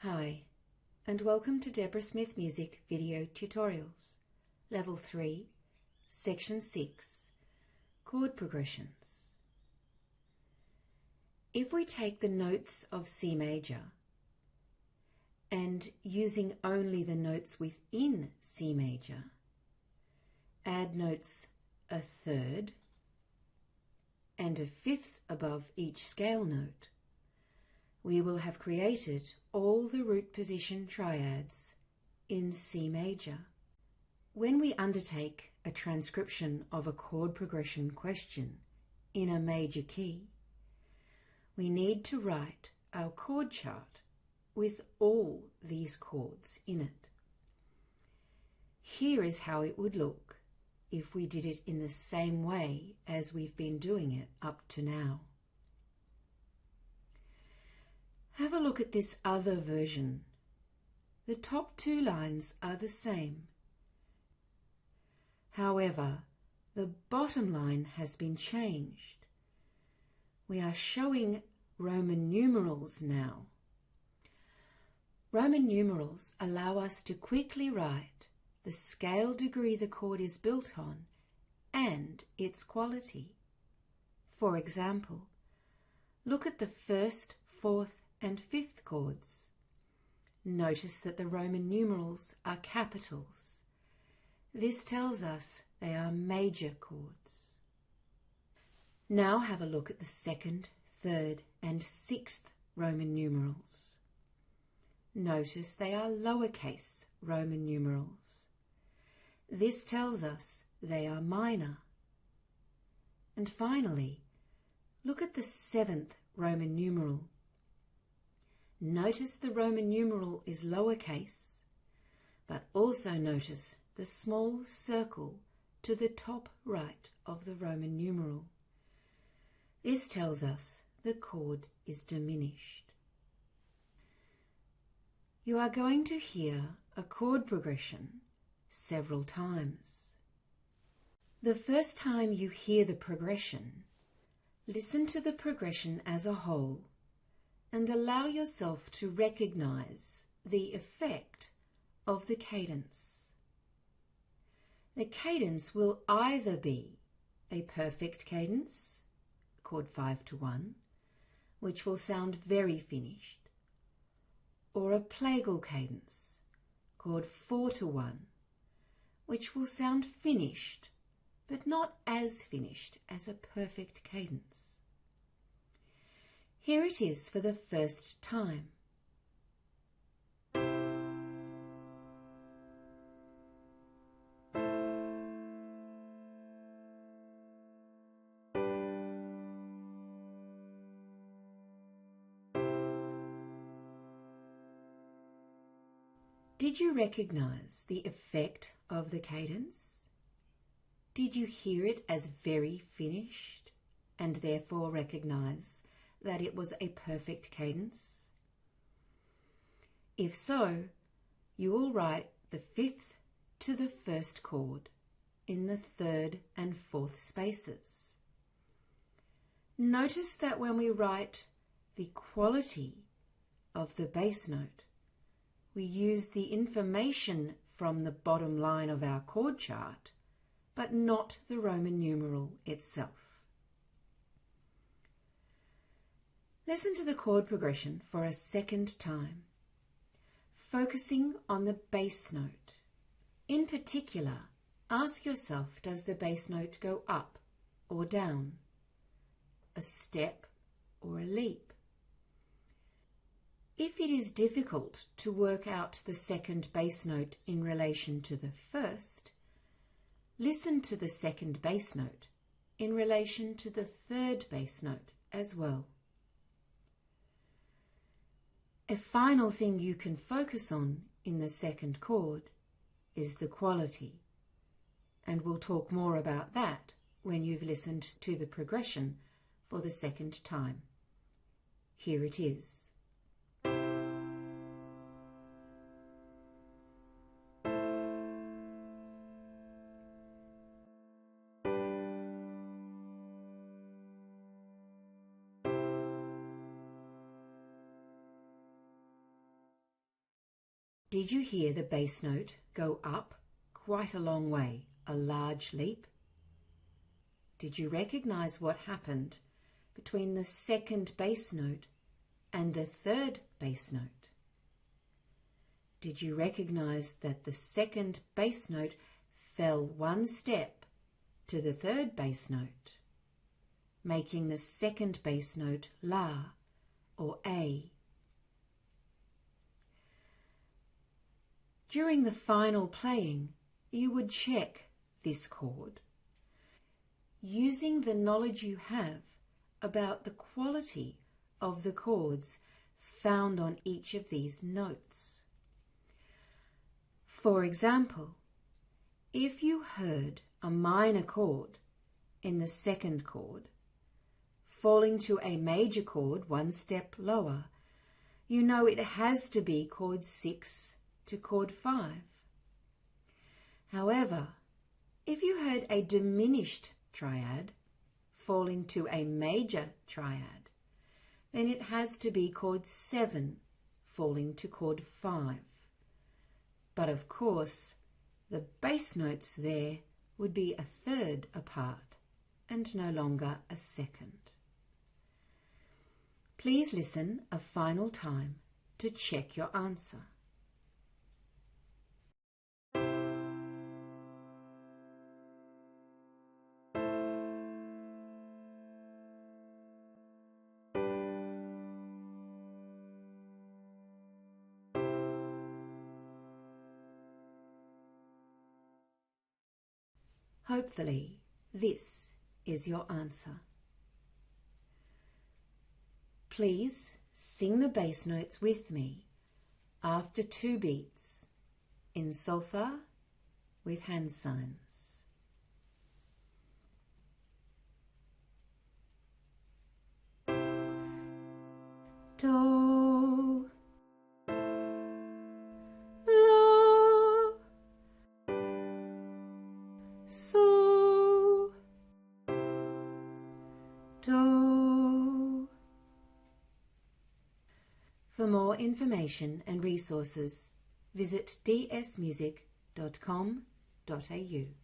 Hi, and welcome to Deborah Smith Music Video Tutorials, Level 3, Section 6, Chord Progressions. If we take the notes of C major and using only the notes within C major, add notes a third and a fifth above each scale note, we will have created all the root position triads in C major. When we undertake a transcription of a chord progression question in a major key, we need to write our chord chart with all these chords in it. Here is how it would look if we did it in the same way as we've been doing it up to now. Have a look at this other version. The top two lines are the same. However, the bottom line has been changed. We are showing Roman numerals now. Roman numerals allow us to quickly write the scale degree the chord is built on and its quality. For example, look at the first, fourth, and fifth chords. Notice that the Roman numerals are capitals. This tells us they are major chords. Now have a look at the second, third, and sixth Roman numerals. Notice they are lowercase Roman numerals. This tells us they are minor. And finally, look at the seventh Roman numeral. Notice the Roman numeral is lowercase, but also notice the small circle to the top right of the Roman numeral. This tells us the chord is diminished. You are going to hear a chord progression several times. The first time you hear the progression, listen to the progression as a whole and allow yourself to recognize the effect of the cadence. The cadence will either be a perfect cadence, chord 5-1, which will sound very finished, or a plagal cadence, chord 4-1, which will sound finished, but not as finished as a perfect cadence. Here it is for the first time. Did you recognize the effect of the cadence? Did you hear it as very finished and therefore recognize that it was a perfect cadence? If so, you will write the fifth to the first chord in the third and fourth spaces. Notice that when we write the quality of the bass note, we use the information from the bottom line of our chord chart, but not the Roman numeral itself. Listen to the chord progression for a second time, focusing on the bass note. In particular, ask yourself, does the bass note go up or down, a step or a leap? If it is difficult to work out the second bass note in relation to the first, listen to the second bass note in relation to the third bass note as well. A final thing you can focus on in the second chord is the quality, and we'll talk more about that when you've listened to the progression for the second time. Here it is. Did you hear the bass note go up quite a long way, a large leap? Did you recognize what happened between the second bass note and the third bass note? Did you recognize that the second bass note fell one step to the third bass note, making the second bass note La or A? During the final playing, you would check this chord using the knowledge you have about the quality of the chords found on each of these notes. For example, if you heard a minor chord in the second chord falling to a major chord one step lower, you know it has to be chord 6 to chord 5. However, if you heard a diminished triad falling to a major triad, then it has to be chord 7 falling to chord 5. But of course, the bass notes there would be a third apart and no longer a second. Please listen a final time to check your answer. Hopefully, this is your answer. Please sing the bass notes with me after 2 beats in solfa with hand signs. Do, la, so, do. For more information and resources, visit dsmusic.com.au.